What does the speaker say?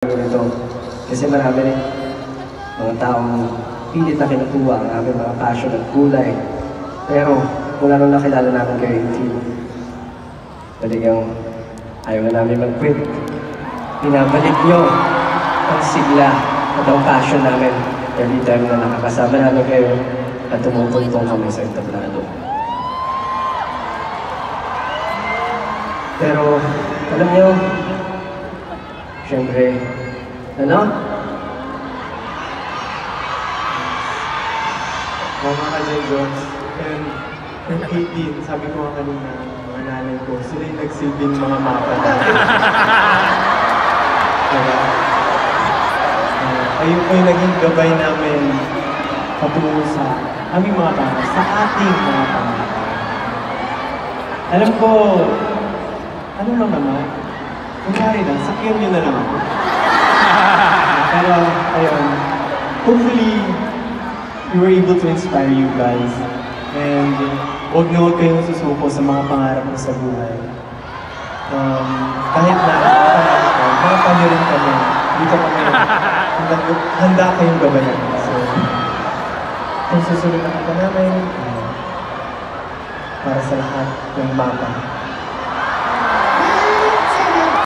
Ito. Kasi marami rin mga taong pilit na kinukuha ang aming mga passion at kulay. Pero mula nung nakilala namin kayo yung team, talagang ayaw na namin mag-quit. Pinabalik nyo ang sigla at ang passion namin every time na nakakasama namin kayo at tumutuntong kami sa entablado. Pero alam nyo, siyempre, ano? Mama ka dyan, Jones. And 18, sabi ko nga kanina, mga nanay ko, sila yung nagsilbing mga mapa natin. Diba? Ayun po yung naging gabay namin patungo sa aming mga pangarap, sa ating mga pangarap. Alam ko, ano lang naman, kunyari lang, sakyan nyo na lang ako. Pero, ayun, hopefully, we were able to inspire you guys. And huwag na huwag kayong susuko sa mga pangarap mo sa buhay. Kahit na mga nyo rin kami, dito kami, handa kayong gabayan. So, kung susunod na kita namin, para sa lahat ng mapa.